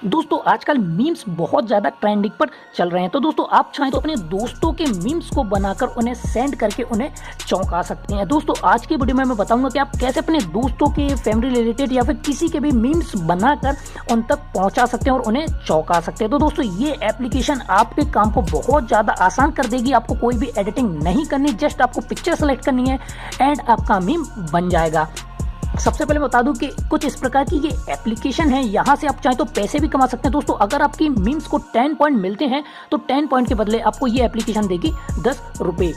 दोस्तों आजकल मीम्स बहुत ज़्यादा ट्रेंडिंग पर चल रहे हैं। तो दोस्तों आप चाहें तो अपने दोस्तों के मीम्स को बनाकर उन्हें सेंड करके उन्हें चौंका सकते हैं। दोस्तों आज की वीडियो में मैं बताऊंगा कि आप कैसे अपने दोस्तों के फैमिली रिलेटेड या फिर किसी के भी मीम्स बनाकर उन तक पहुंचा सकते हैं और उन्हें चौंका सकते हैं। तो दोस्तों ये एप्लीकेशन आपके काम को बहुत ज़्यादा आसान कर देगी। आपको कोई भी एडिटिंग नहीं करनी, जस्ट आपको पिक्चर सेलेक्ट करनी है एंड आपका मीम बन जाएगा। सबसे पहले मैं बता दूं कि कुछ इस प्रकार की ये एप्लीकेशन है, यहाँ से आप चाहें तो पैसे भी कमा सकते हैं। दोस्तों अगर आपकी मीम्स को 10 पॉइंट मिलते हैं तो 10 पॉइंट के बदले आपको ये एप्लीकेशन देगी 10 रुपये।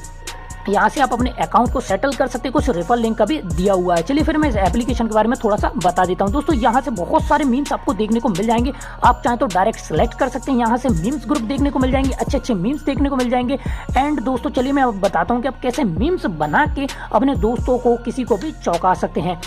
यहाँ से आप अपने अकाउंट को सेटल कर सकते हैं। कुछ रेफरल लिंक का भी दिया हुआ है। चलिए फिर मैं इस एप्लीकेशन के बारे में थोड़ा सा बता देता हूँ। दोस्तों यहाँ से बहुत सारे मीम्स आपको देखने को मिल जाएंगे। आप चाहें तो डायरेक्ट सेलेक्ट कर सकते हैं। यहाँ से मीम्स ग्रुप देखने को मिल जाएंगे, अच्छे अच्छे मीम्स देखने को मिल जाएंगे। एंड दोस्तों चलिए मैं अब बताता हूँ कि आप कैसे मीम्स बना के अपने दोस्तों को किसी को भी चौंका सकते हैं।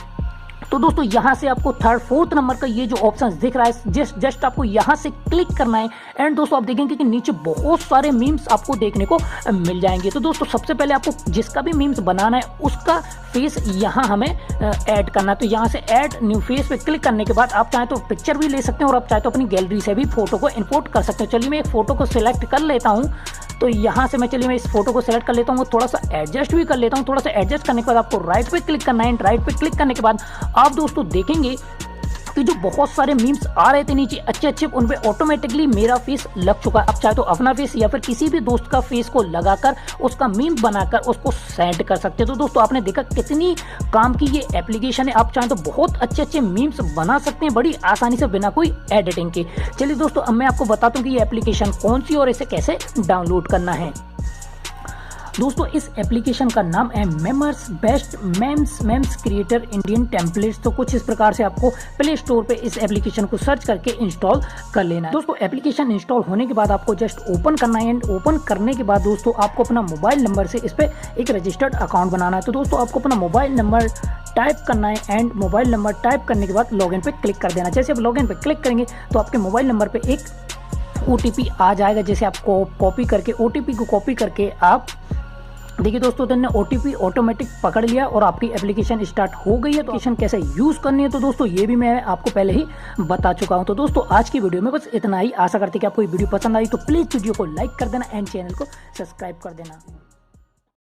तो दोस्तों यहाँ से आपको थर्ड फोर्थ नंबर का ये जो ऑप्शन दिख रहा है, जस्ट आपको यहाँ से क्लिक करना है। एंड दोस्तों आप देखेंगे कि नीचे बहुत सारे मीम्स आपको देखने को मिल जाएंगे। तो दोस्तों सबसे पहले आपको जिसका भी मीम्स बनाना है उसका फेस यहाँ हमें ऐड करना है। तो यहाँ से ऐड न्यू फेस पे क्लिक करने के बाद आप चाहें तो पिक्चर भी ले सकते हैं और आप चाहें तो अपनी गैलरी से भी फोटो को इंपोर्ट कर सकते हैं। चलिए मैं एक फोटो को सिलेक्ट कर लेता हूँ। तो यहाँ से मैं इस फोटो को सेलेक्ट कर लेता हूँ, थोड़ा सा एडजस्ट भी कर लेता हूँ। थोड़ा सा एडजस्ट करने के बाद आपको राइट पे क्लिक करना है। राइट पे क्लिक करने के बाद आप दोस्तों देखेंगे कि जो बहुत सारे मीम्स आ रहे थे नीचे अच्छे अच्छे, उन पे ऑटोमेटिकली मेरा फेस लग चुका है। आप चाहे तो अपना फेस या फिर किसी भी दोस्त का फेस को लगाकर उसका मीम बनाकर उसको सेंड कर सकते हैं। तो दोस्तों आपने देखा कितनी काम की ये एप्लीकेशन है। आप चाहें तो बहुत अच्छे अच्छे मीम्स बना सकते हैं बड़ी आसानी से बिना कोई एडिटिंग के। चलिए दोस्तों अब मैं आपको बताता हूँ कि ये एप्लीकेशन कौन सी और इसे कैसे डाउनलोड करना है। दोस्तों इस एप्लीकेशन का नाम है memers best memes creator Indian templates. तो कुछ इस प्रकार से आपको प्ले स्टोर पे इस एप्लीकेशन को सर्च करके इंस्टॉल कर लेना है। दोस्तों एप्लीकेशन इंस्टॉल होने के बाद आपको जस्ट ओपन करना है। एंड ओपन करने के बाद दोस्तों आपको अपना मोबाइल नंबर से इस पर एक रजिस्टर्ड अकाउंट बनाना है। तो दोस्तों आपको अपना मोबाइल नंबर टाइप करना है एंड मोबाइल नंबर टाइप करने के बाद लॉगिन पे क्लिक कर देना। जैसे आप लॉगिन पे क्लिक करेंगे तो आपके मोबाइल नंबर पे एक OTP आ जाएगा, जैसे आपको कॉपी करके OTP को कॉपी करके आप देखिए दोस्तों तो OTP ऑटोमेटिक पकड़ लिया और आपकी एप्लीकेशन स्टार्ट हो गई है। तो एप्लीकेशन कैसे यूज़ करनी है तो दोस्तों ये भी मैं आपको पहले ही बता चुका हूं। तो दोस्तों आज की वीडियो में बस इतना ही। आशा करते कि आपको ये वीडियो पसंद आई तो प्लीज़ वीडियो को लाइक कर देना एंड चैनल को सब्सक्राइब कर देना।